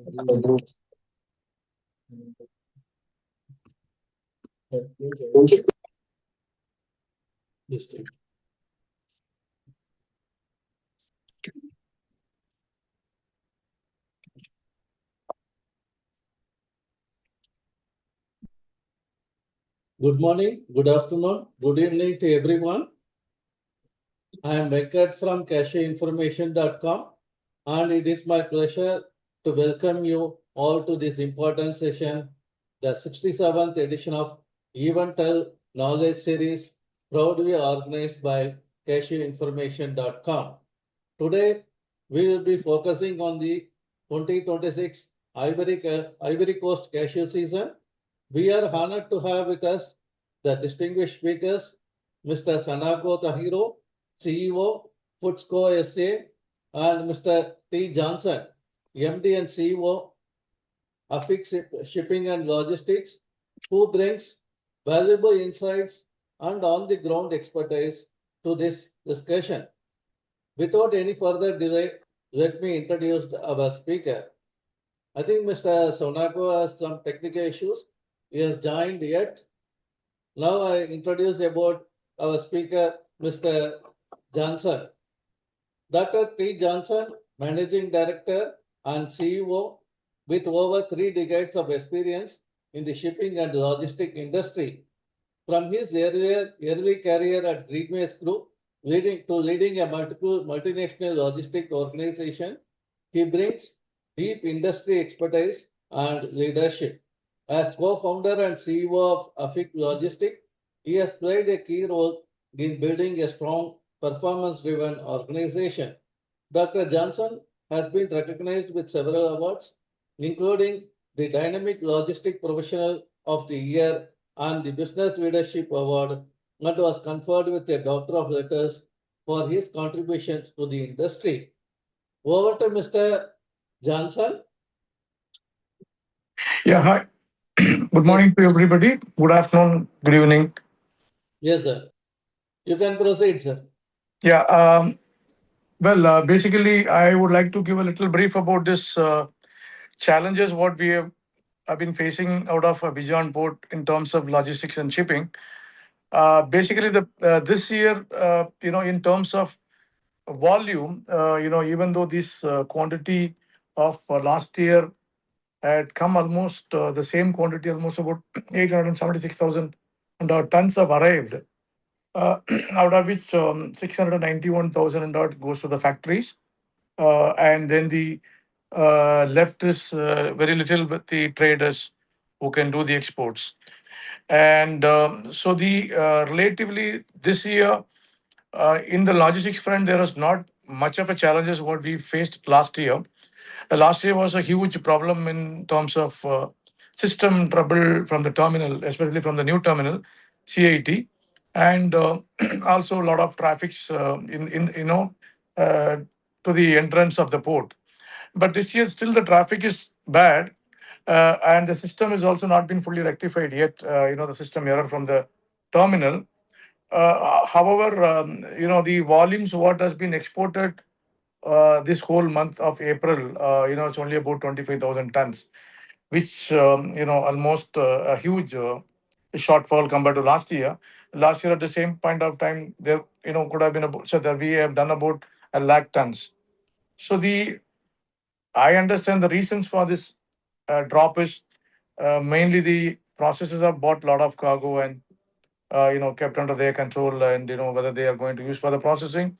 Good morning, good afternoon, good evening to everyone. I am Venkat from cashewinformation.com, and it is my pleasure to welcome you all to this important session, the 67th edition of Eventel Knowledge Series, proudly organized by cashewinformation.com. Today, we will be focusing on the 2026 Ivory Coast cashew season. We are honored to have with us the distinguished speakers, Mr. Sanako Tahiro, CEO, Foodsco SA, and Mr. T. Johnson, MD and CEO, Affix Shipping and Logistics, who brings valuable insights and on-the-ground expertise to this discussion. Without any further delay, let me introduce our speaker. I think Mr. Sonako has some technical issues. He has joined yet. Now I introduce about our speaker, Mr. Johnson. Dr. T. Johnson, Managing Director and CEO with over 3 decades of experience in the shipping and logistic industry. From his early career at Dreamways Group, leading a multinational logistic organization, he brings deep industry expertise and leadership. As co-founder and CEO of Affix Logistics, he has played a key role in building a strong, performance-driven organization. Dr. Johnson has been recognized with several awards, including the Dynamic Logistic Professional of the Year and the Business Leadership Award, and was conferred with a Doctor of Letters for his contributions to the industry. Over to Mr. Johnson. Yeah, hi. Good morning to everybody. Good afternoon, good evening. Yes, sir. You can proceed, sir. Yeah, basically, I would like to give a little brief about this challenges what we have been facing out of Bijan port in terms of logistics and shipping. Basically, the this year, in terms of volume, even though this quantity of last year had come almost the same quantity, almost about 876,000 tons have arrived, out of which 691,000 and odd goes to the factories. And then the left is very little with the traders who can do the exports. And so the relatively this year in the logistics front, there was not much of a challenge as what we faced last year. Last year was a huge problem in terms of system trouble from the terminal, especially from the new terminal, CIT, and also a lot of traffics uh, to the entrance of the port. But this year, still the traffic is bad, and the system has also not been fully rectified yet. The system error from the terminal. However, the volumes what has been exported this whole month of April, it's only about 25,000 tons, which, almost a huge shortfall compared to last year. Last year, at the same point of time, there, could have been about, so that we have done about 1 lakh tons. So I understand the reasons for this drop is mainly the processors have bought a lot of cargo and kept under their control, and whether they are going to use for the processing.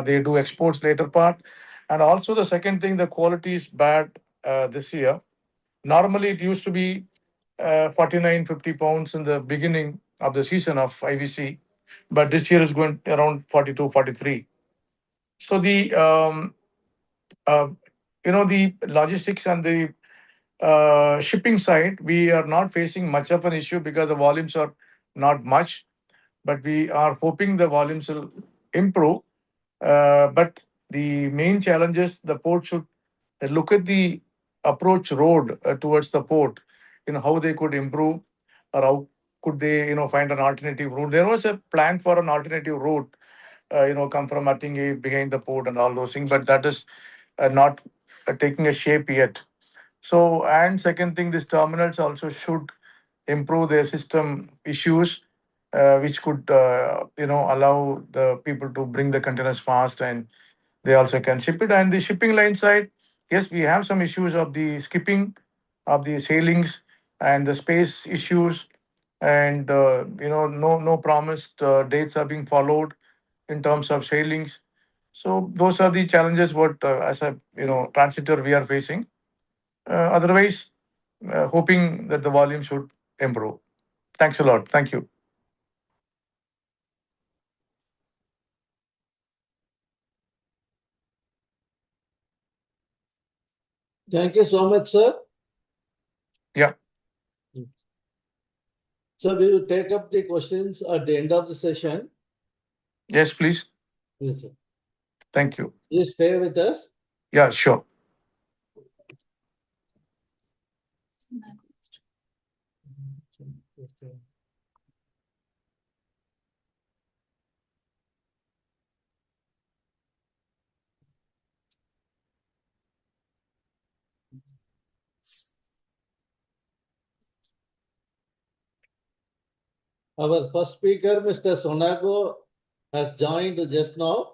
They do exports later part, and also the second thing, the quality is bad this year. Normally, it used to be 49, 50 pounds in the beginning of the season of IVC, but this year is going around 42, 43. So uh, the logistics and the shipping side, we are not facing much of an issue because the volumes are not much, but we are hoping the volumes will improve. But the main challenge is the port should look at the approach road towards the port, how they could improve, or how could they, find an alternative route. There was a plan for an alternative route, come from Attinge behind the port and all those things, but that is not taking a shape yet. So, and second thing, these terminals also should improve their system issues, which could allow the people to bring the containers fast, and they also can ship it. And the shipping line side, yes, we have some issues of the skipping of the sailings and the space issues, and no promised dates are being followed in terms of sailings. So those are the challenges what as a transitor we are facing. Otherwise, hoping that the volume should improve. Thanks a lot. Thank you. Thank you so much, sir. Yeah. So we will take up the questions at the end of the session. Yes, please. Yes, sir. Thank you. Please stay with us. Yeah, sure. Our first speaker, Mr. Sonago, has joined just now.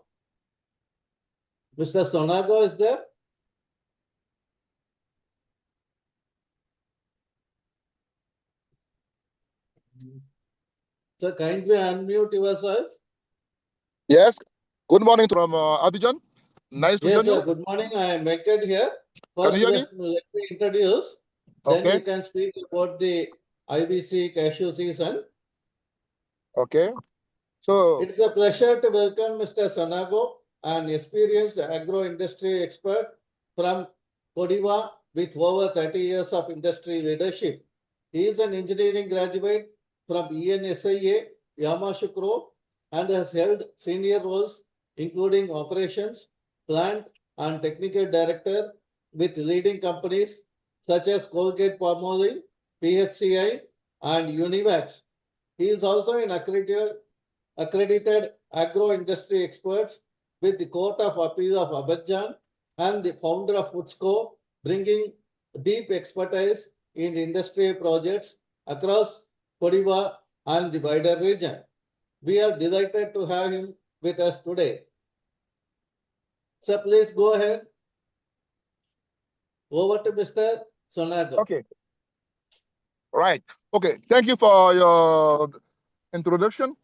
Mr. Sonago is there? So kindly unmute yourself. Yes. Good morning from Abidjan. Nice to Yes, join sir. you. Good morning. I am Venkat here. Can First, you hear me? just let me introduce. Then Okay. you can speak about the IBC cashew season. Okay. So, It's a pleasure to welcome Mr. Sanago, an experienced agro-industry expert from Cote with over 30 years of industry leadership. He is an engineering graduate from ENSIA, Yamasukro, and has held senior roles including operations, plant, and technical director with leading companies such as Colgate Palmolive, PHCI, and Univax. He is also an accredited agro-industry experts with the Court of Appeal of Abidjan and the founder of Foodsco, bringing deep expertise in industrial projects across Cote and the wider region. We are delighted to have him with us today. So please go ahead. Over to Mr. Sonago. okay. Right. Okay. Thank you for your introduction.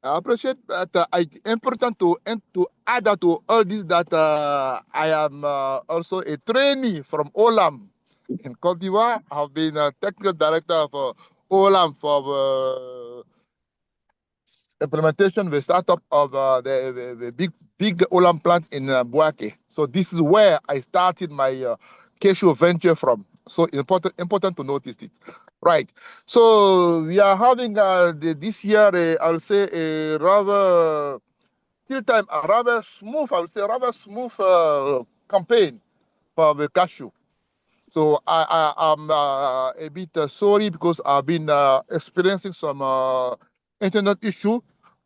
I appreciate that. It's important to add that to all this that I am also a trainee from Olam in Cote d'Ivoire. I've been a technical director of Olam for implementation, the startup of the big Olam plant in Buake. So this is where I started my Cashew venture from. So important to notice it. Right. So we are having this year, I'll say, a rather, till time, a rather smooth, I would say, rather smooth campaign for the cashew. So I'm a bit sorry because I've been experiencing some internet issue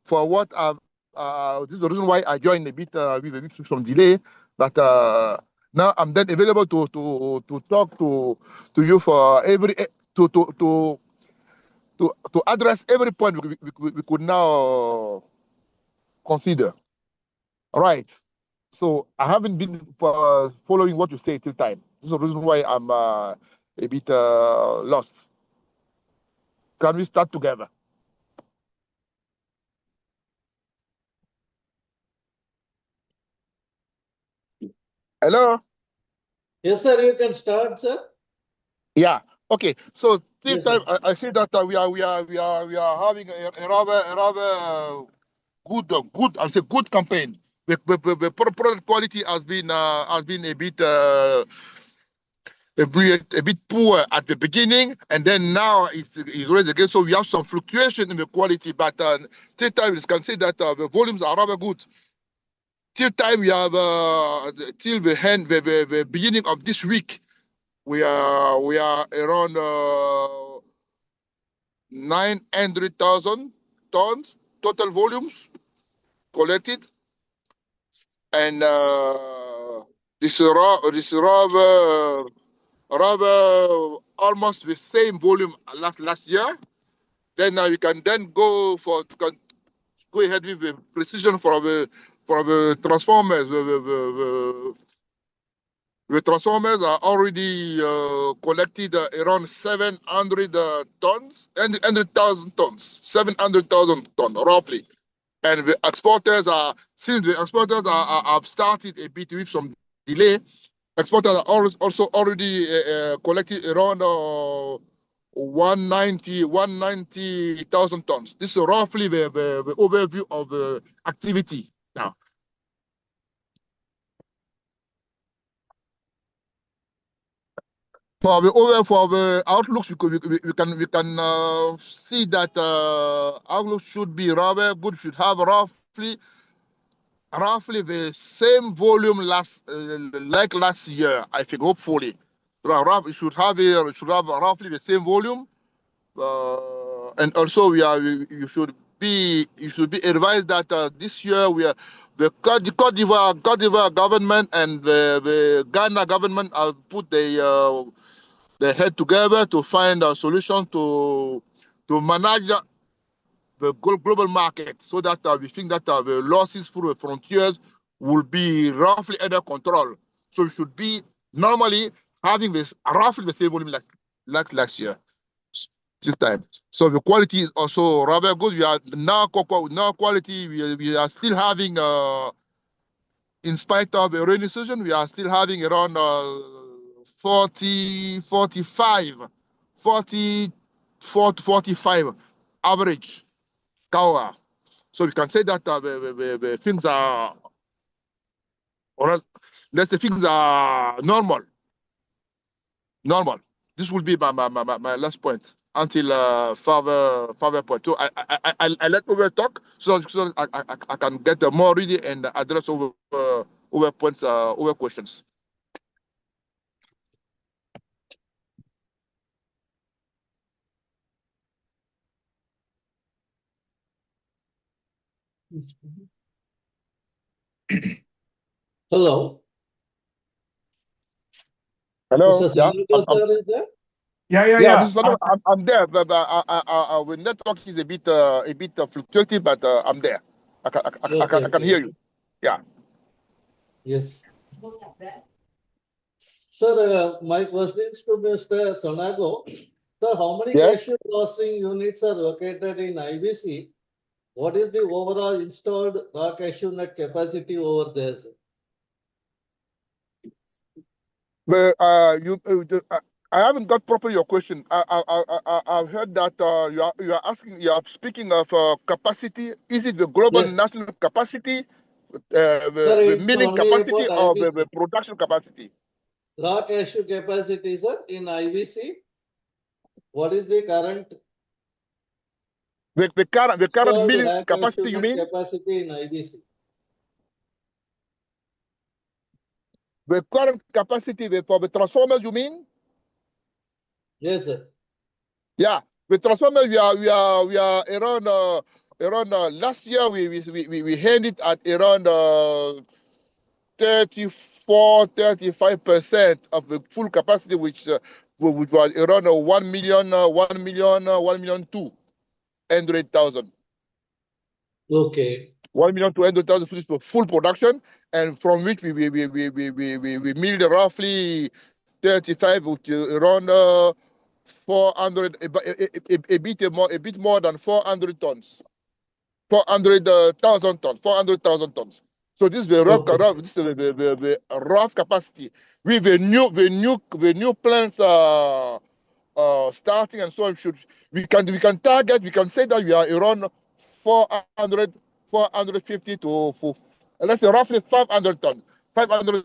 for what I've. This is the reason why I joined a bit with some delay, but now I'm then available to talk to you for every to address every point we could now consider. All right. So I haven't been following what you say till time. This is the reason why I'm a bit lost. Can we start together? Hello. Yes, sir, you can start, sir. Yeah. Okay. So till Yes, time, sir. I see that we are having a rather good. I'll say good campaign. The product quality has been a bit poor at the beginning, and then now it's raised again. So we have some fluctuation in the quality, but till time we can say that the volumes are rather good. Till time we have till the beginning of this week, we are around 900,000 tons total volumes collected, and this rather rather almost the same volume last year. Then we can then go ahead with the precision for the transformers. The transformers are already collected around 700 tons, 100,000 tons, 700,000 tons roughly. And the exporters since the exporters have started a bit with some delay, exporters are also already collected around 190,000 tons. This is roughly the overview of the activity now. For the outlooks, we can see that outlook should be rather good. Should have roughly the same volume like last year. I think hopefully, it should have roughly the same volume. And also you should be advised that this year the Cote d'Ivoire government and the Ghana government have put their head together to find a solution to manage the global market, so that we think that the losses through the frontiers will be roughly under control. So we should be normally having this roughly the same volume like last year. This time. So the quality is also rather good. We are now quality. We are still having, in spite of the rainy season, we are still having around 40, 45, 44 to 45 average cow. So we can say that the things are, or let's say things are normal. Normal. This will be my last point until further point. So I let over talk so I can get more ready and address over points, over questions. Hello. Hello. Mr. Yeah. Sanuka sir is there? Yeah, Mr. Sanu, I'm there, but the network is a bit fluctuating, but I'm there. I can hear you. Yeah. Yes. Sir, my question is to Mr. Sonago. Sir, how many Yes. cashew processing units are located in IBC? What is the overall installed raw cashew nut capacity over there, sir? But I haven't got properly your question. I've heard that you are speaking of capacity. Is it the global Yes. national capacity, Sir, the it's milling only capacity, about or IBC. the production capacity? Raw cashew capacity, sir, in IBC. What is the current The current installed milling raw cashew capacity, you nut mean? capacity in IBC? The current capacity for the transformers, you mean? Yes, sir. Yeah, the transformers we are around last year we had it at around 34-35% of the full capacity, which was around 1,200,000. Okay. 1,200,000 for full production, and from which we milled roughly 35, which is around 400, a bit more than 400 tons. 400,000 tons. 400,000 tons. So this is the rough, Okay. this is the rough capacity. With the new plants starting, and so on, we can target. We can say that we are around 400, 450 to let's say roughly 500 tons. 500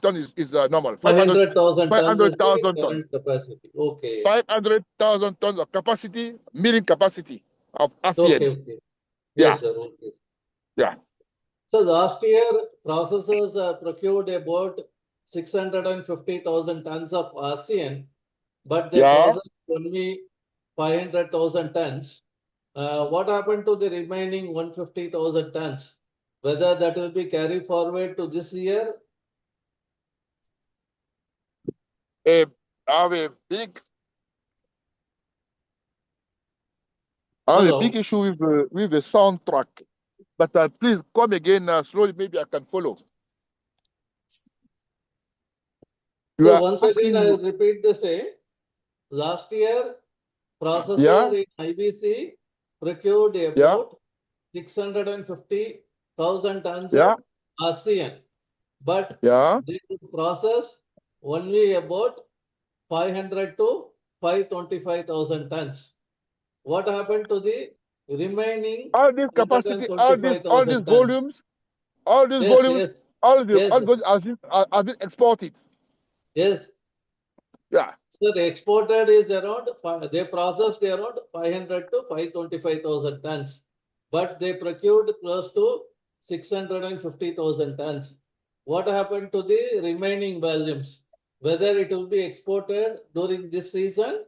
tons is normal. 500,000 tons is the 500,000 tons. current capacity. Okay. 500,000 tons of capacity, milling capacity of ASEAN. Okay. Yeah. Yes, sir. Okay. Yeah. So last year, processors procured about 650,000 tons of ASEAN, but they processed only 500,000 tons. What happened to the remaining 150,000 tons? Whether that will be carried forward to this year? I have a big issue with the soundtrack. But please come again slowly. Maybe I can follow. So once again, I will repeat the same. Last year, processor in IBC procured about 650,000 tons of ASEAN, but they could process only about 500 to 525,000 tons. What happened to the remaining all this capacity, all these volumes, all these volumes have been exported. Yes. Yeah. So they exported is around, they processed around 500 to 525,000 tons, but they procured close to 650,000 tons. What happened to the remaining volumes? Whether it will be exported during this season?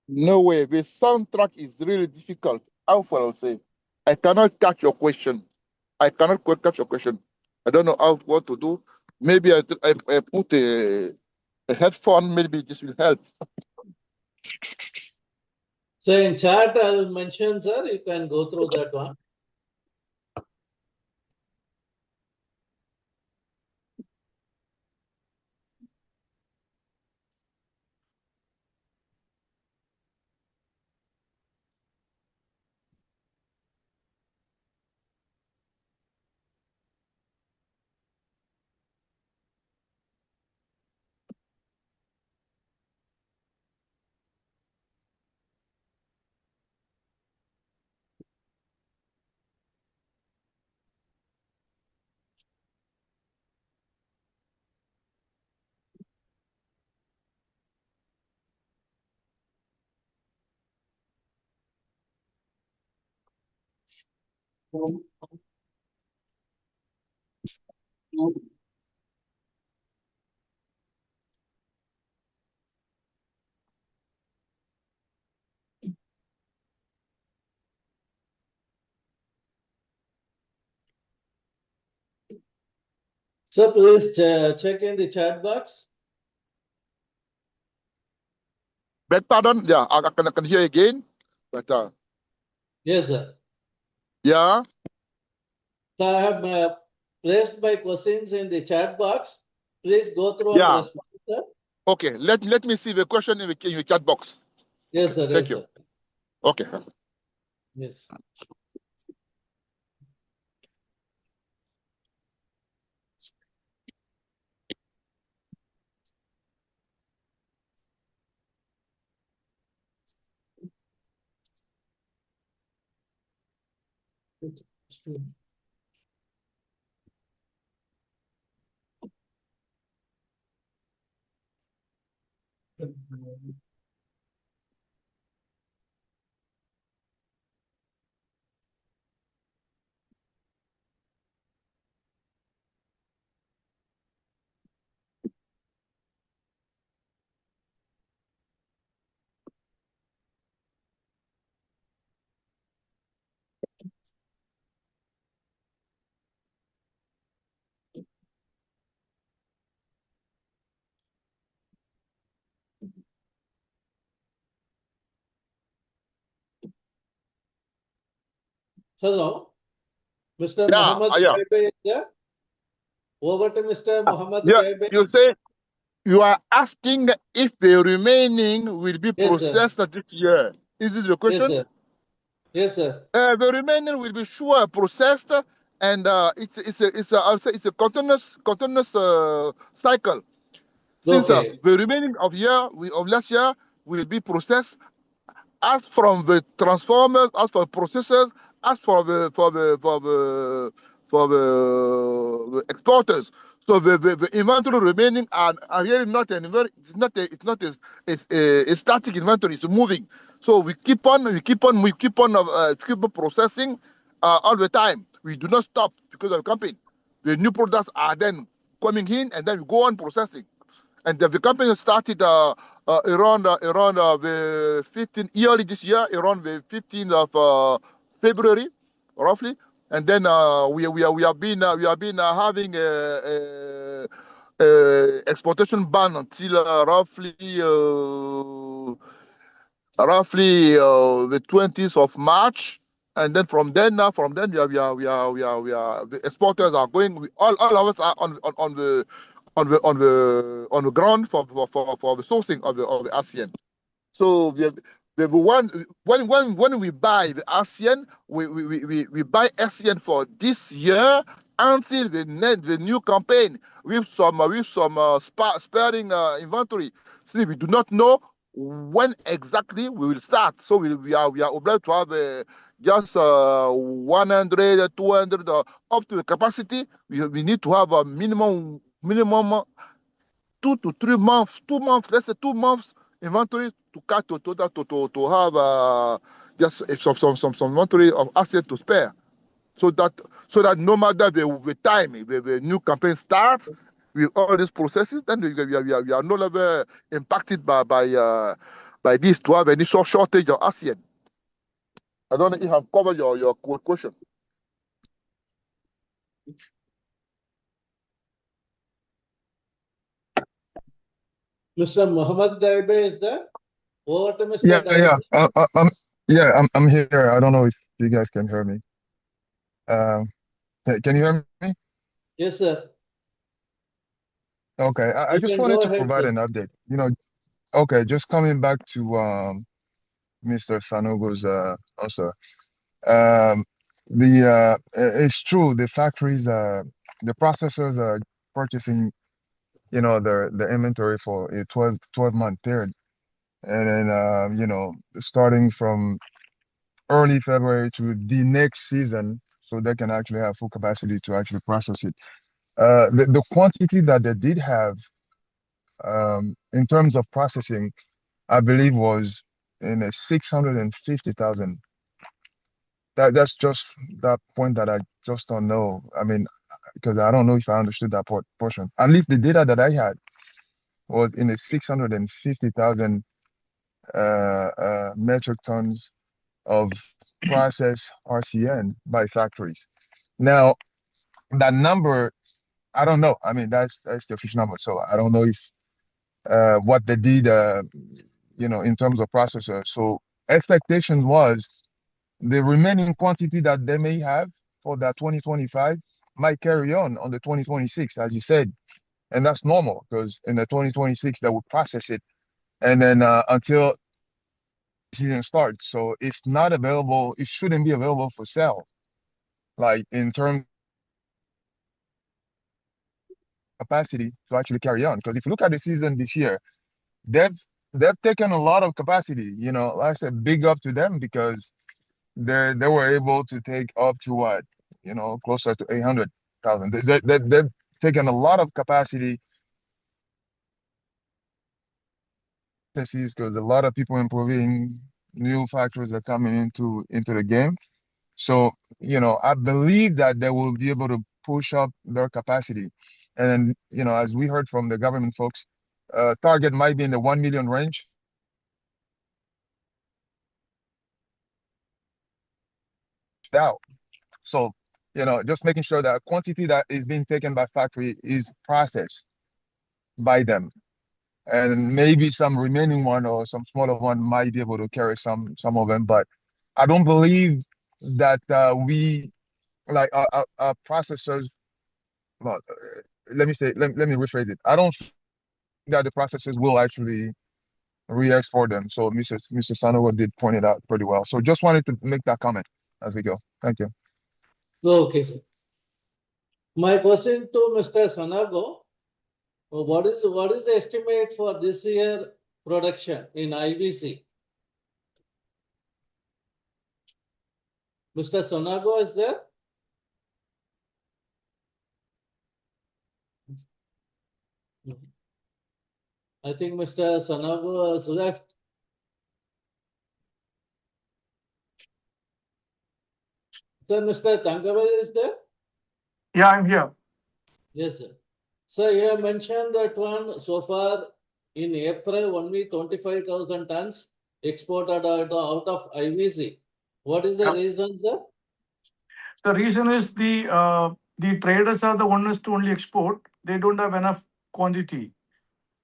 No way. The soundtrack is really difficult. How far I'll say? I cannot catch your question. I cannot catch your question. I don't know what to do. Maybe I put a headphone. Maybe this will help. So in chat, I will mention, sir, you can go through that one. So please check in the chat box. Beg pardon? Yeah, I can hear again. But Yes, sir. yeah. So I have placed my questions in the chat box. Please go through and respond, sir. Okay, let me see the question in the chat box. Yes, sir. Thank you. Okay. Yes. Hello, Mr. Muhammad Kaibe is there? Over to Mr. Muhammad Kaibe. You say you are asking if the remaining will be processed this year. Is this the question? Yes, sir. Yes, sir. The remaining will be sure processed, and it's a continuous cycle. Since the remaining of last year will be processed as from the transformers, as for processors, as for the exporters. So the inventory remaining are really not an inventory. It's not a static inventory. It's moving. So we keep on processing all the time. We do not stop because of the company. The new products are then coming in, and then we go on processing. And the company started around the 15th early this year, around the 15th of February, roughly. and then we have been having exportation ban until roughly the 20th of March. And then from then the exporters are going. All of us are on the ground for the sourcing of the ASEAN. So we have when we buy the ASEAN, we buy ASEAN for this year until the new campaign with some sparing inventory. See, we do not know when exactly we will start. So we are obliged to have just 100, 200 up to the capacity. We need to have a minimum 2 to 3 months, 2 months, let's say 2 months inventory to have just some inventory of assets to spare, so that no matter the time the new campaign starts with all these processes, then we are no longer impacted by this to have any shortage of ASEAN. I don't know if I've covered your question. Mr. Muhammad Daibe is there? Over to Mr. Yeah, I'm here. I don't know if you guys can hear me. Can you hear me? Yes, sir. Okay, I You just can wanted go to ahead, provide sir. an update. Okay, just coming back to Mr. Sanogo's answer. Um, it's true, the factories, the processors are purchasing, the inventory for a 12-month period. And then, starting from early February to the next season, so they can actually have full capacity to actually process it. The quantity that they did have in terms of processing, I believe was in a 650,000. That's just that point that I just don't know. I mean, because I don't know if I understood that portion. At least the data that I had was in a 650,000 metric tons of processed RCN by factories. Now, that number, I don't know. I mean, that's the official number. So I don't know if what they did, in terms of processors. So expectation was the remaining quantity that they may have for that 2025 might carry on the 2026, as you said. And that's normal because in the 2026, they will process it. And then until season starts. So it's not available. It shouldn't be available for sale. Like in terms of capacity to actually carry on. Because if you look at the season this year, they've taken a lot of capacity. Like I said, big up to them because they were able to take up to what, closer to 800,000. They've taken a lot of capacity because a lot of people improving, new factories are coming into the game. So, I believe that they will be able to push up their capacity. And, as we heard from the government folks, target might be in the 1 million range. Out. So, just making sure that quantity that is being taken by factory is processed by them. And maybe some remaining one or some smaller one might be able to carry some of them. But I don't believe that we, like our processors, well, let me rephrase it. I don't think that the processors will actually re-export them. So Mr. Sanogo did point it out pretty well. So just wanted to make that comment as we go. Thank you. Okay, sir. My question to Mr. Sanago, what is the estimate for this year production in IBC? Mr. Sonago is there? I think Mr. Sonago has left. So Mr. Tangavel is there? Yeah, I'm here. Yes, sir. So you have mentioned that one so far in April only 25,000 tons exported out of IBC. What is the reason, sir? The reason is the traders are the ones to only export. They don't have enough quantity.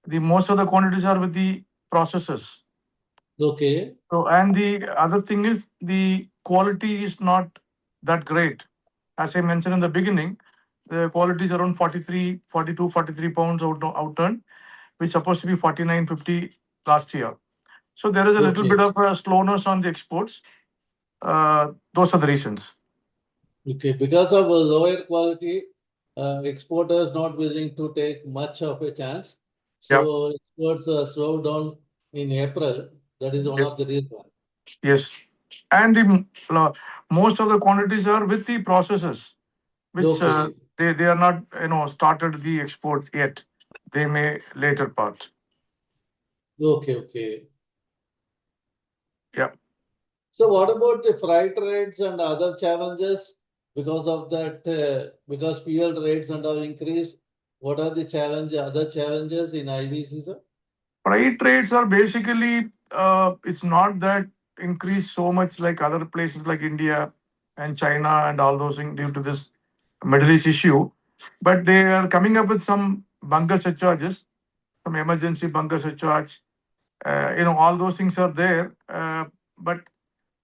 The most of the quantities are with the processors. Okay, So, and the other thing is the quality is not that great. As I mentioned in the beginning, the quality is around 43, 42, 43 pounds outturned, which supposed to be 49, 50 last year. So there is a little okay, bit of a slowness on the exports. Those are the reasons. okay. Because of a lower quality, exporters not willing to take much of a chance. Yeah. So exports slowed down in April. That is one Yes. of the reasons. Yes. And most of the quantities are with the processors, which Okay, they are not started the exports yet. They may later part. okay, okay. Yeah. So what about the freight rates and other challenges because of that, because fuel rates and all increased? What are the other challenges in IV season? Freight rates are basically it's not that increased so much like other places like India and China and all those things due to this Middle East issue, but they are coming up with some bunker surcharges, some emergency bunker surcharge. All those things are there, but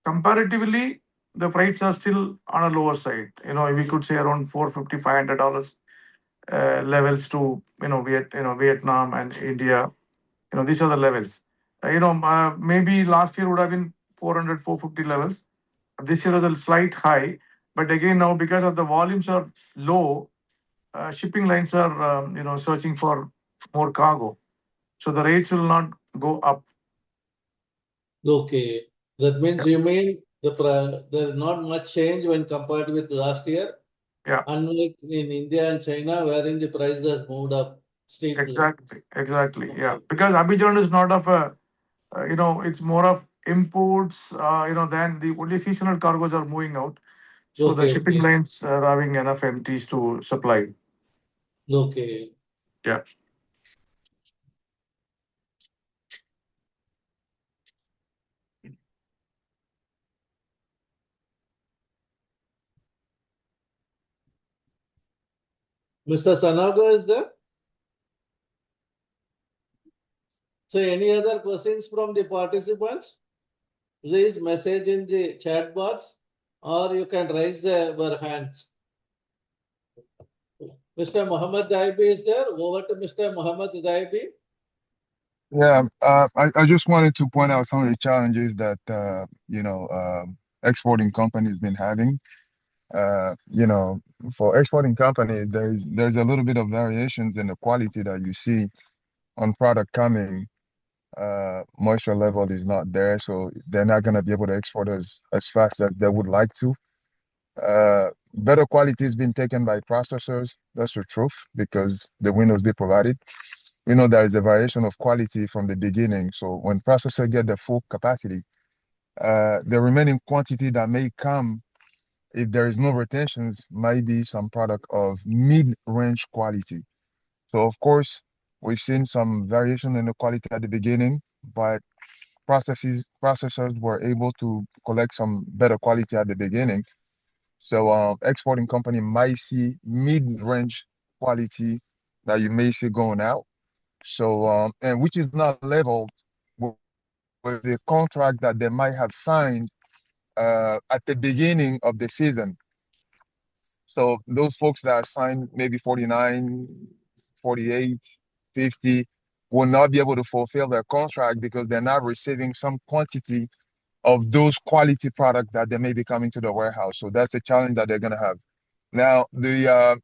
comparatively, the freights are still on a lower side. We could say around 450, $500 levels to Vietnam and India. These are the levels. Maybe last year would have been 400, 450 levels. This year was a slight high, but again now because of the volumes are low, shipping lines are searching for more cargo, so the rates will not go up. Okay, that means Yeah. you mean there's not much change when compared with last year, Yeah. unlike in India and China, wherein the price has moved up steeply. Exactly. Yeah, Okay, because Abidjan is not of a, it's more of imports. Than the only seasonal cargoes are moving out, so the okay, shipping okay, lines are having enough empties to supply. okay. Yeah. Mr. Sanaga is there? So any other questions from the participants? Please message in the chat box or you can raise your hands. Mr. Muhammad Daibi is there. Over to Mr. Muhammad Daibi. Yeah, I just wanted to point out some of the challenges that exporting companies been having. You know, for exporting companies, there's a little bit of variations in the quality that you see on product coming. Moisture level is not there, so they're not gonna be able to export as fast as they would like to. Better quality has been taken by processors. That's the truth because the windows they provided. We know there is a variation of quality from the beginning. So when processor get the full capacity, the remaining quantity that may come if there is no retentions might be some product of mid-range quality. So of course, we've seen some variation in the quality at the beginning, but processors were able to collect some better quality at the beginning. So exporting company might see mid-range quality that you may see going out. So and which is not leveled with, with the contract that they might have signed at the beginning of the season. So those folks that signed maybe 49, 48, 50 will not be able to fulfill their contract because they're not receiving some quantity of those quality product that they may be coming to the warehouse. So that's a challenge that they're going to have. Now, the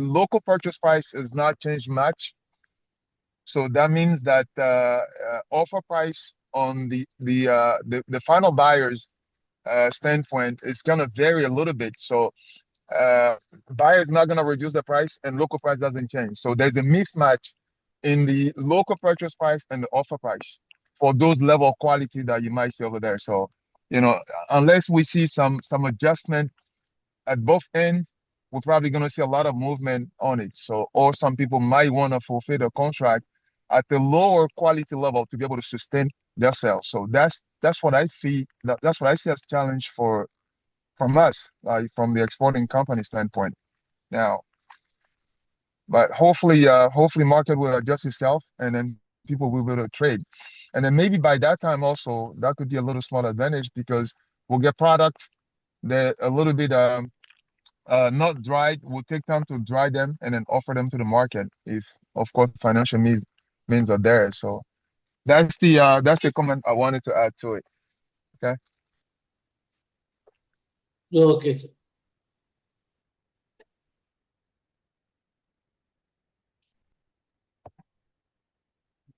local purchase price has not changed much. So that means that offer price on the final buyer's standpoint is going to vary a little bit. So uh, buyer is not going to reduce the price and local price doesn't change. So there's a mismatch in the local purchase price and the offer price for those level of quality that you might see over there. So, unless we see some adjustment at both ends, we're probably going to see a lot of movement on it. So, or some people might want to fulfill the contract at the lower quality level to be able to sustain their sales. So that's what I feel. That's what I see as challenge for from us, from the exporting company standpoint now. But hopefully market will adjust itself, and then people will be able to trade. And then maybe by that time also, that could be a little small advantage because we'll get product that a little bit not dried. We'll take time to dry them and then offer them to the market if, of course, financial means are there. So that's the comment I wanted to add to it. Okay. Okay, sir.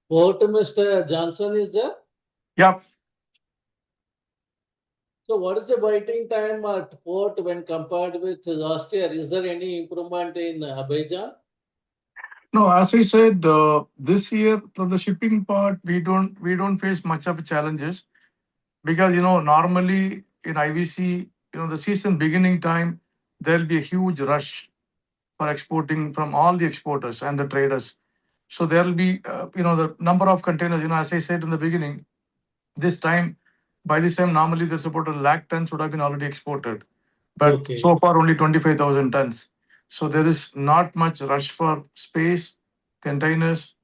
Over to Mr. Johnson is there? Yeah. So what is the waiting time at port when compared with last year? Is there any improvement in Abidjan? No, as I said, this year from the shipping part, we don't face much of challenges because normally in IVC, the season beginning time there'll be a huge rush for exporting from all the exporters and the traders. So there'll be the number of containers. As I said in the beginning, by this time normally there's about 1 lakh tons would have been already exported, but Okay. so far only 25,000 tons. So there is not much rush for space, containers,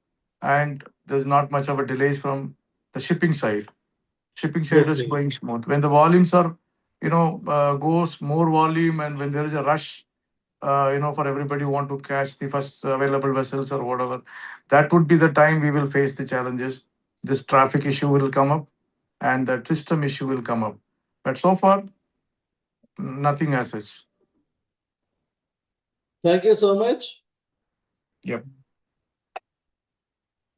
and there's not much of a delays from the shipping side. Shipping side is Okay. going smooth. When the volumes are, goes more volume, and when there is a rush, for everybody who want to catch the first available vessels or whatever, that would be the time we will face the challenges. This traffic issue will come up, and that system issue will come up. But so far, nothing as such. Thank you so much. Yep.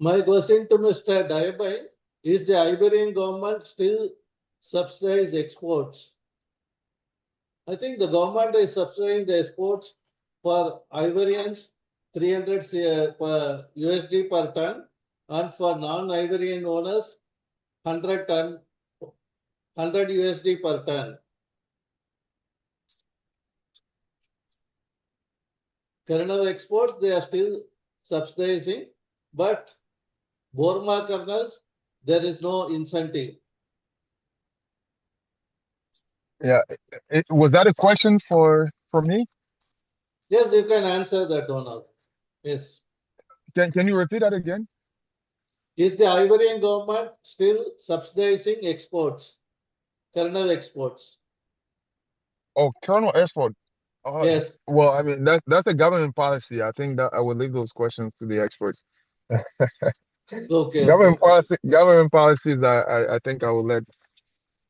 My question to Mr. Dayabai, is the Iberian government still subsidize exports? I think the government is subsidizing the exports for Iberians 300 per USD per ton, and for non-Iberian owners 100 USD per ton. Kernel exports they are still subsidizing, but Burma kernels there is no incentive. Yeah. Was that a question for me? Yes, you can answer that one out. Yes. Can you repeat that again? Is the Iberian government still subsidizing exports, kernel exports? Oh, kernel export. Yes. Well, I mean that's a government policy. I think that I would leave those questions to the experts. Okay. Government policies. I think I will let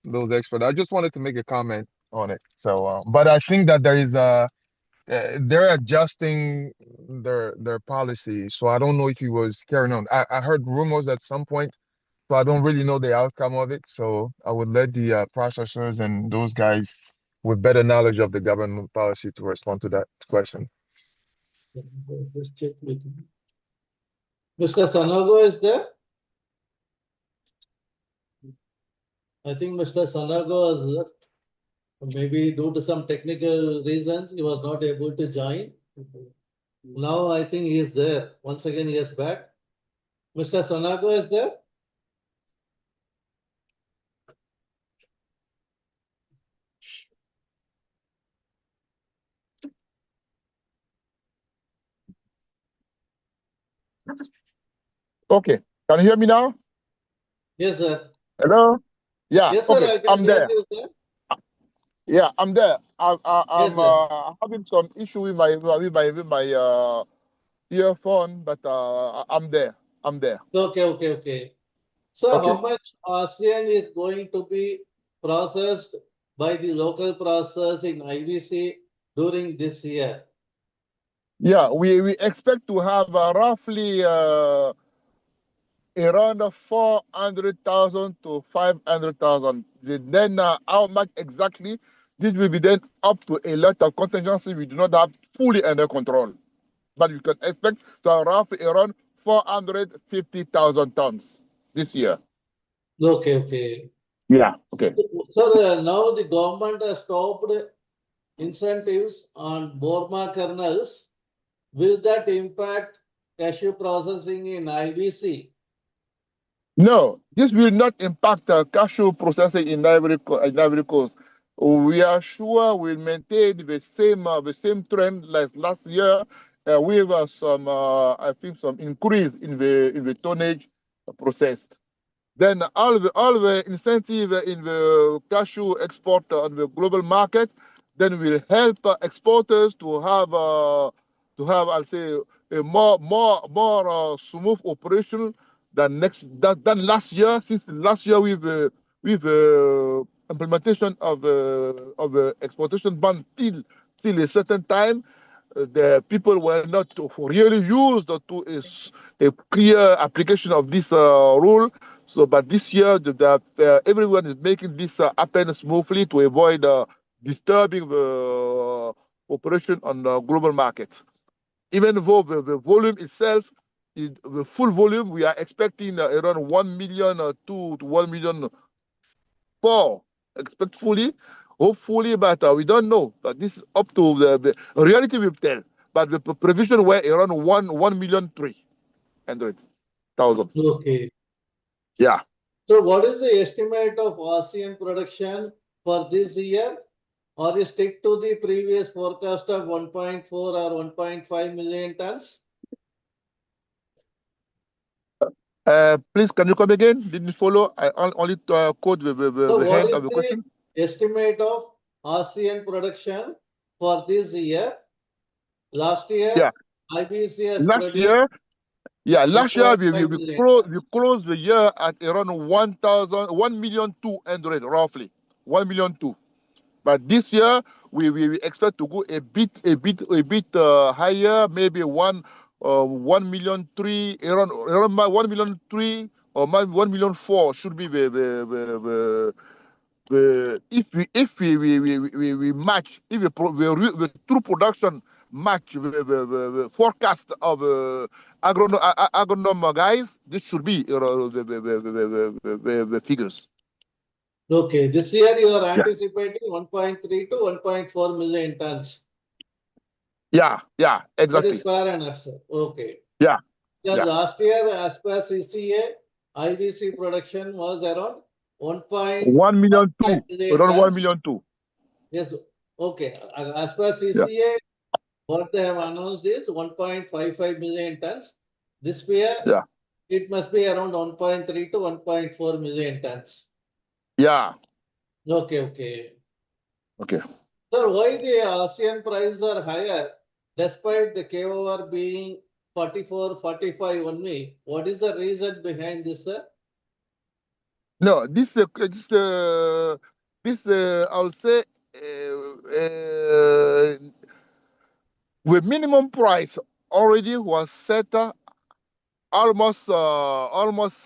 those experts. I just wanted to make a comment on it. So, but I think that they're adjusting their policy. So I don't know if he was carrying on. I heard rumors at some point, so I don't really know the outcome of it. So I would let the processors and those guys with better knowledge of the government policy to respond to that question. Just check with me. Mr. Sanogo is there? I think Mr. Sanogo has left. Maybe due to some technical reasons, he was not able to join. Now I think he is there. Once again, he is back. Mr. Sanogo is there? Okay. Can you hear me now? Yes, sir. Hello? Yeah. Yes, sir. Okay. I can I'm hear there. you, sir. Yeah, I'm there. I'm Yes, sir. having some issue with my earphone, but I'm there. I'm there. Okay. So Okay. how much ASEAN is going to be processed by the local process in IVC during this year? Yeah, we expect to have roughly around 400,000 to 500,000. Then how much exactly? This will be then up to a lot of contingency we do not have fully under control. But you can expect to have roughly around 450,000 tons this year. Okay. Yeah. Okay. Sir, now the government has stopped incentives on Burma kernels. Will that impact cashew processing in IVC? No, this will not impact cashew processing in Ivory Coast. We are sure we'll maintain the same trend like last year. We have some, I think, some increase in the tonnage processed. Then all the incentive in the cashew export on the global market, then will help exporters to have I'll say a more smooth operation than last year. Since last year with implementation of the exportation ban till a certain time, the people were not really used to a clear application of this rule. So, but this year, everyone is making this happen smoothly to avoid disturbing the operation on the global markets. Even though the volume itself, the full volume, we are expecting around 1 million 2 to 1 million 4, expectfully, hopefully, but we don't know. But this is up to the reality will tell. But the provision were around 1,300,000. Okay. Yeah. So what is the estimate of ASEAN production for this year? Or you stick to the previous forecast of 1.4 or 1.5 million tons? Please, can you come again? Didn't follow. I only quote the What hand is of the the question. estimate of ASEAN production for this year? Last year, Yeah. IBC has Last produced year, last year we 1.5 million closed the year at around 1,200,000 roughly. 1,200,000. But this year we expect to go a bit higher, maybe 1,300,000, around 1,300,000 or 1,400,000 should be the if we match, if the true production match the forecast of agronome guys, this should be the figures. Okay, this year you are Yeah. anticipating 1.3 to 1.4 million tons. Yeah, That exactly. is fair enough, sir. Okay. Yeah. Yeah, Yeah. last year, as per CCA, IBC production was around 1.2 1,200,000, million around tons. 1,200,000. Yes, okay. As per Yeah. CCA, what they have announced is 1.55 million tons. This year, Yeah. it must be around 1.3 to 1.4 million tons. Yeah. Okay, okay. Okay. Sir, why the ASEAN prices are higher despite the KOR being 44, 45 only? What is the reason behind this, sir? No, I'll say the minimum price already was set almost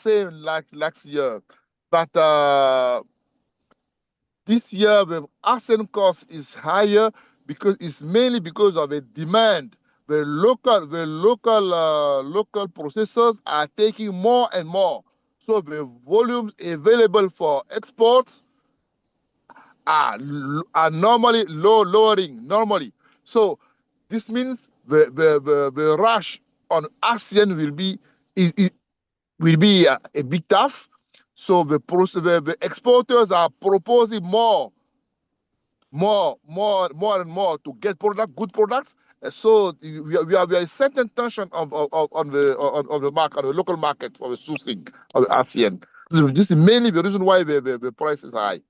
same like last year, but this year the ASEAN cost is higher because it's mainly because of a demand. The local processors are taking more and more, so the volumes available for exports are normally lowering normally. So this means the rush on ASEAN will be a bit tough. So the exporters are proposing more and more to get good products. So we have a certain tension on the market, on the local market for the sourcing of the ASEAN. This is mainly the reason why the price is high.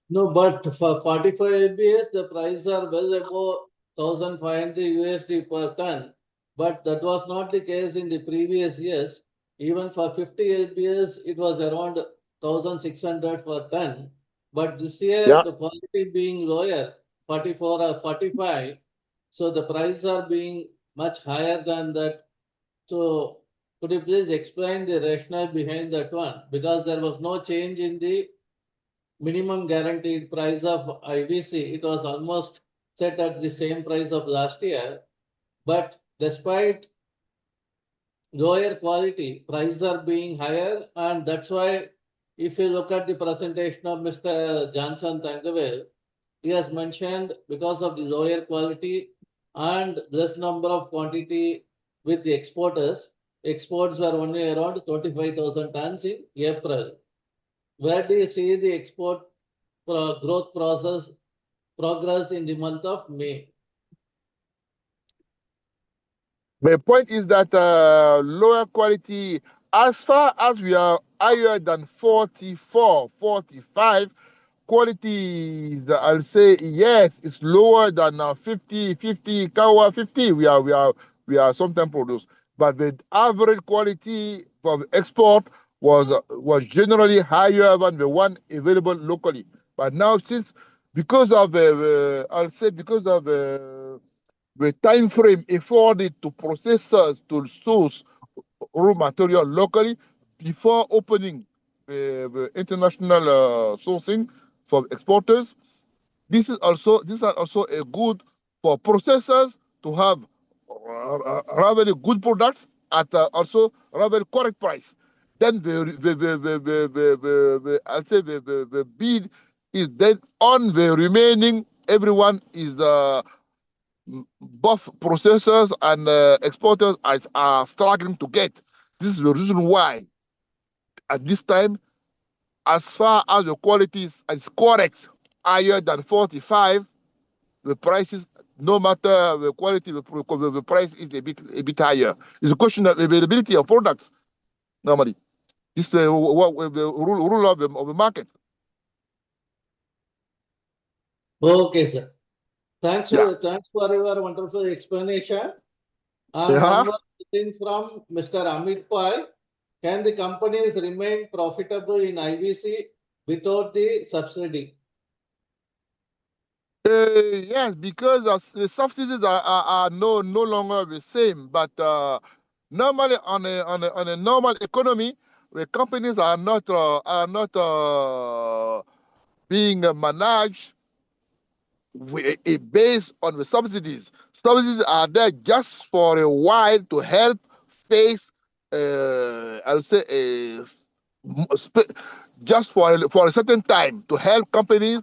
No, but for 45 LBS, the prices are well above 1,500 USD per ton. But that was not the case in the previous years. Even for 50 LBS, it was around 1,600 per ton. But this year, Yeah. the quality being lower, 44 or 45, so the prices are being much higher than that. So could you please explain the rationale behind that one? Because there was no change in the minimum guaranteed price of IBC. It was almost set at the same price of last year. But despite lower quality, prices are being higher. And that's why if you look at the presentation of Mr. Johnson Tangawell, he has mentioned because of the lower quality and less number of quantity with the exporters, exports were only around 25,000 tons in April. Where do you see the export growth progress in the month of May? The point is that lower quality, as far as we are higher than 44, 45, quality is, I'll say, yes, it's lower than 50, 50, Kawa 50. We are sometimes produced. But the average quality for export was generally higher than the one available locally. But now, because of I'll say because of the time frame afforded to processors to source raw material locally before opening the international sourcing for exporters. This is also a good for processors to have rather good products at also rather correct price. Then I'll say the bid is then on the remaining. Everyone is both processors and exporters are struggling to get. This is the reason why at this time, as far as the quality is correct, higher than 45, the prices, no matter the quality, the price is a bit higher. It's a question of availability of products normally. This is the rule of the market. Okay, sir. Thanks Yeah. for your wonderful explanation. And Yeah. one more thing from Mr. Amit Pai. Can the companies remain profitable in IVC without the subsidy? Yes, because the subsidies are no longer the same. But normally on a normal economy, the companies are not being managed based on the subsidies. Subsidies are there just for a while to help face, I'll say, just for a certain time to help companies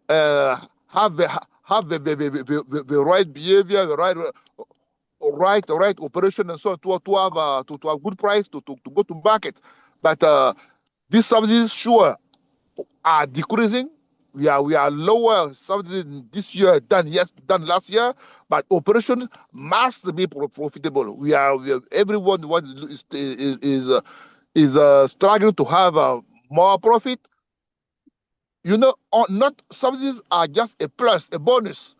have the right behavior, the right operation, and so on to have good price to go to market. But these subsidies sure are decreasing. We are lower subsidies this year than last year, but operation must be profitable. Everyone is struggling to have more profit. Not subsidies are just a plus, a bonus,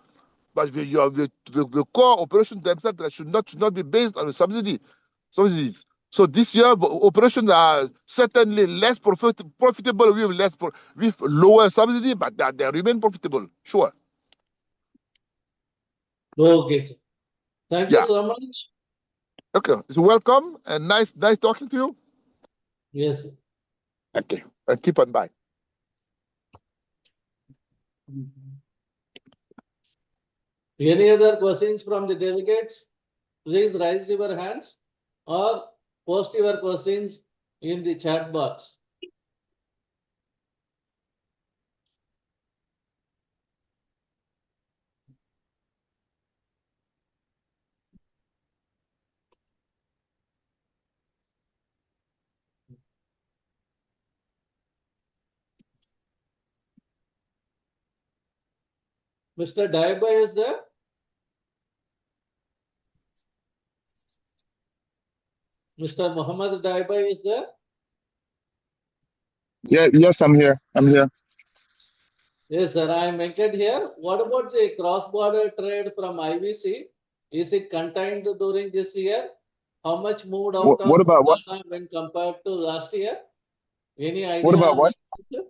but the core operations themselves should not be based on the subsidies. So this year, operations are certainly less profitable with lower subsidy, but they remain profitable, sure. Okay, sir. Thank you so much. Okay, so welcome and nice talking to you. Yes, sir. Okay, and keep on by. Any other questions from the delegates? Please raise your hands or post your questions in the chat box. Mr. Daiba is there? Mr. Muhammad Daiba is there? Yeah, yes, I'm here. Yes, sir. I am Venkat here. What about the cross-border trade from IVC? Is it contained during this year? How much moved out What of about what? Ghana when compared to last year? Any What idea about on what? that?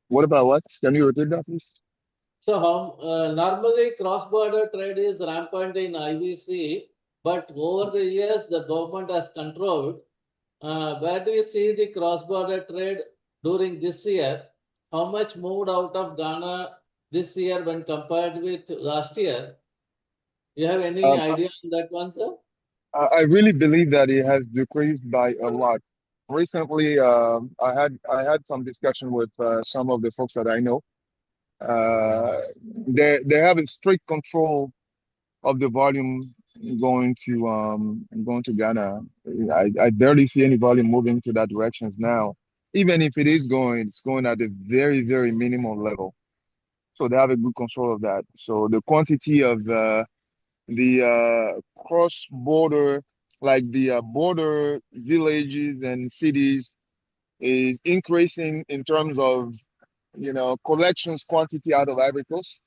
What about what? Can you repeat that, please? So normally cross-border trade is rampant in IVC, but over the years the government has controlled. Where do you see the cross-border trade during this year? How much moved out of Ghana this year when compared with last year? You have any Um, idea on that one, sir? I really believe that it has decreased by a lot. Recently, I had some discussion with some of the folks that I know. Uh, they have a strict control of the volume going to Ghana. I barely see any volume moving to that directions now. even if it is going, it's going at a very, very minimal level. So they have a good control of that. So the quantity of the cross-border, like the border villages and cities, is increasing in terms of, collections quantity out of Ivory Coast.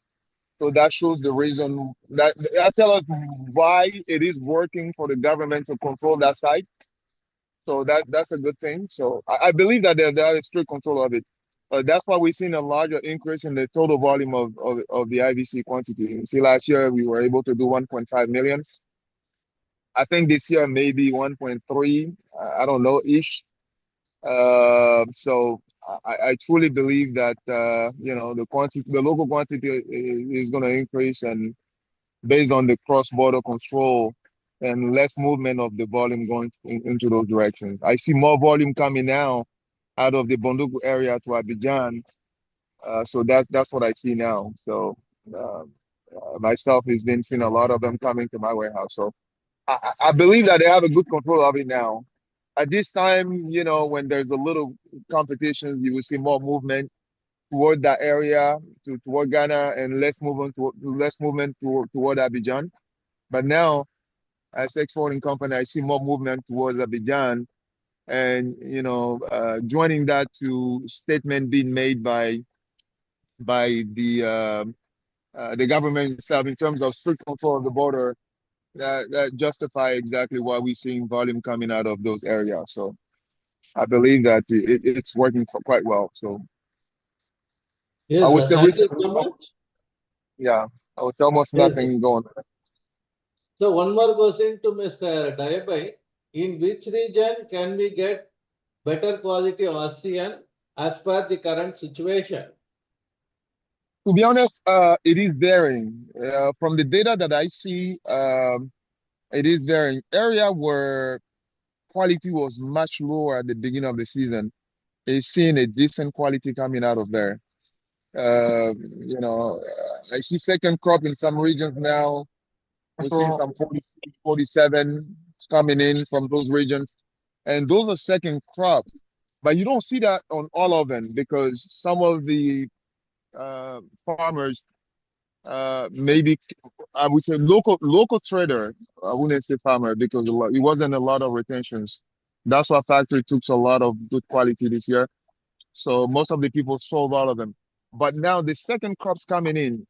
So that shows the reason that tell us why it is working for the government to control that side. So that's a good thing. So I believe that they have a strict control of it. That's why we've seen a larger increase in the total volume of the IVC quantity. You see, last year we were able to do 1.5 million. I think this year maybe 1.3, I don't know, ish. So I truly believe that the local quantity is going to increase, and based on the cross-border control and less movement of the volume going into those directions. I see more volume coming now out of the Bondugu area to Abidjan. So that's what I see now. So myself has been seeing a lot of them coming to my warehouse. So I believe that they have a good control of it now. At this time, when there's a little competition, you will see more movement toward that area, toward Ghana, and less movement toward Abidjan. But now, as exporting company, I see more movement towards Abidjan, and joining that to statement being made by the government itself in terms of strict control of the border. That justify exactly why we're seeing volume coming out of those areas. So I believe that it's working quite well. So I Yes, would say thank you recently, so much. yeah, I would say almost Yes, nothing going. so one more question to Mr. Dayabai. In which region can we get better quality ASEAN as per the current situation? To be honest, it is varying. From the data that I see, it is varying. Area where quality was much lower at the beginning of the season is seeing a decent quality coming out of there. I see second crop in some regions now. We're seeing some 46, 47 coming in from those regions. And those are second crop. But you don't see that on all of them because some of the farmers, maybe I would say local trader, I wouldn't say farmer because it wasn't a lot of retentions. That's why factory took a lot of good quality this year. So most of the people sold all of them. But now the second crops coming in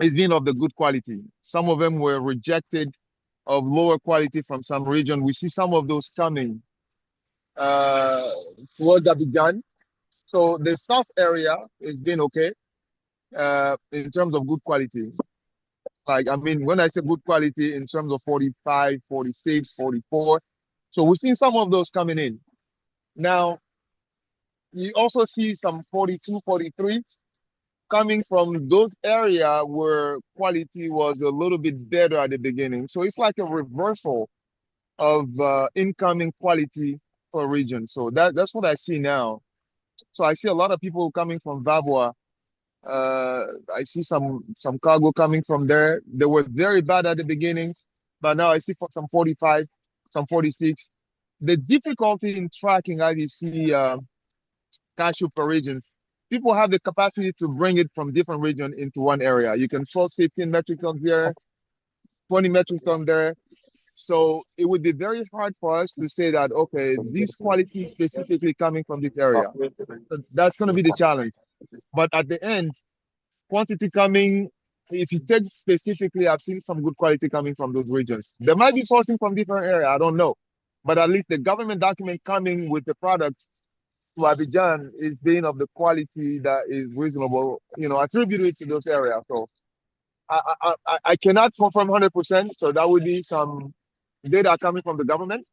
is being of the good quality. Some of them were rejected of lower quality from some region. We see some of those coming uh, towards Abidjan. So the south area is being okay in terms of good quality. Like, I mean, when I say good quality in terms of 45, 46, 44. So we've seen some of those coming in. Now, you also see some 42, 43 coming from those area where quality was a little bit better at the beginning. So it's like a reversal of incoming quality per region. So that's what I see now. So I see a lot of people coming from Vavua. I see some cargo coming from there. They were very bad at the beginning, but now I see for some 45, some 46. The difficulty in tracking IVC cashew per regions, people have the capacity to bring it from different region into one area. You can source 15 metric tons here, 20 metric tons there. So it would be very hard for us to say that, okay, this quality is specifically coming from this area. So that's going to be the challenge. But at the end, quantity coming, if you take specifically, I've seen some good quality coming from those regions. They might be sourcing from different area, I don't know. But at least the government document coming with the product to Abidjan is being of the quality that is reasonable, attributed to those areas. So I cannot confirm 100%. So that would be some data coming from the government.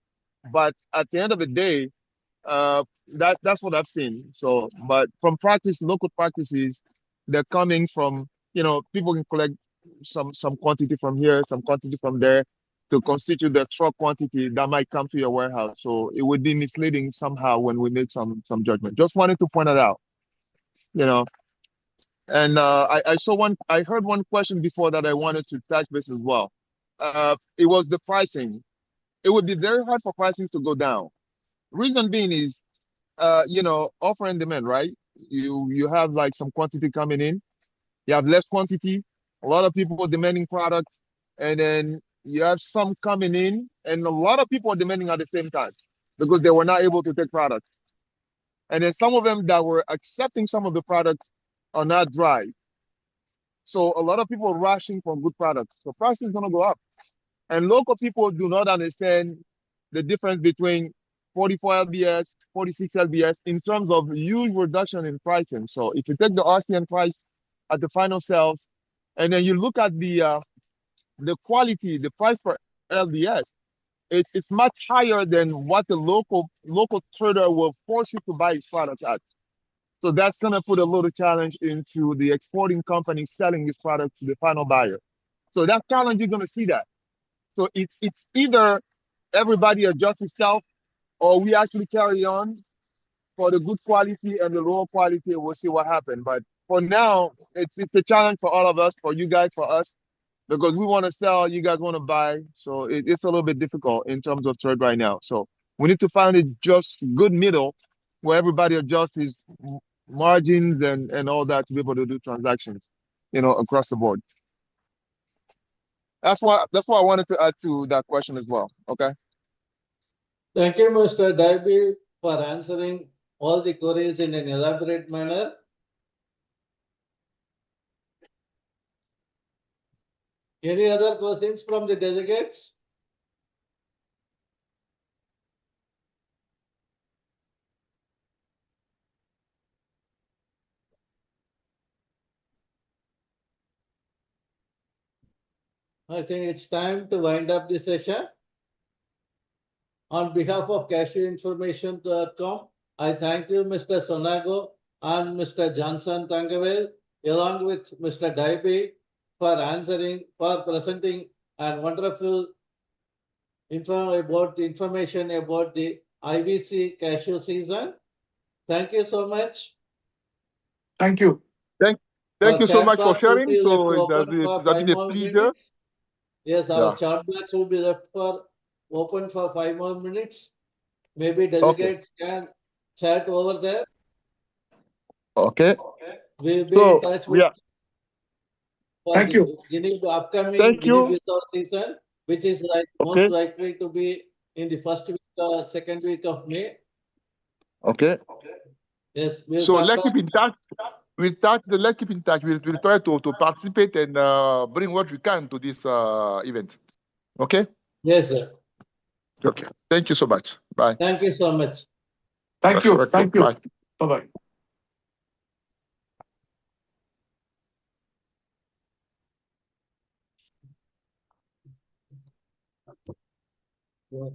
But at the end of the day, that's what I've seen. So, but from practice, local practices, they're coming from, people can collect some quantity from here, some quantity from there to constitute the truck quantity that might come to your warehouse. So it would be misleading somehow when we make some judgment. Just wanted to point it out, you know. And I heard one question before that I wanted to touch base as well. It was the pricing. It would be very hard for pricing to go down. Reason being is offer and demand, right? You have like some quantity coming in, you have less quantity, a lot of people demanding product, and then you have some coming in, and a lot of people are demanding at the same time because they were not able to take product. And then some of them that were accepting some of the products are not dry. So a lot of people are rushing for good products. So price is going to go up. And local people do not understand the difference between 44 LBS, 46 LBS in terms of huge reduction in pricing. So if you take the RCN price at the final sales, and then you look at the quality, the price per LBS, it's much higher than what the local trader will force you to buy his product at. So that's gonna put a little challenge into the exporting company selling this product to the final buyer. So that challenge, you're gonna see that. So it's either everybody adjusts itself or we actually carry on for the good quality and the lower quality, and we'll see what happens. But for now, it's a challenge for all of us, for you guys, for us, because we want to sell, you guys want to buy. So it's a little bit difficult in terms of trade right now. So we need to find a just good middle where everybody adjusts his margins and all that to be able to do transactions, across the board. That's why I wanted to add to that question as well. Okay. Thank you, Mr. Daibi, for answering all the queries in an elaborate manner. Any other questions from the delegates? I think it's time to wind up the session. On behalf of cashewinformation.com, I thank you, Mr. Sonago and Mr. Johnson Tangavel, along with Mr. Daibi, for presenting and wonderful information about the IBC cashew season. Thank you so much. Thank you. Thank you so Chat much for box will sharing. be left So it open for has 5 been a more pleasure. minutes. Yes, our Yeah. chat box will be left open for 5 more minutes. Maybe delegates can chat over there. Okay. We'll be in touch with Yeah. for Thank the you. upcoming Thank you. Guinea-Bissau season, which is most Okay. likely to be in the first week or second week of May. Okay. Yes, we'll So come let's back. keep in touch. Let's keep in touch. We'll try to participate and bring what we can to this event. Okay. Yes, sir. Okay. Thank you so much. Bye. Thank you so much. Thank you. Okay, Thank you. bye. Bye-bye. Yeah.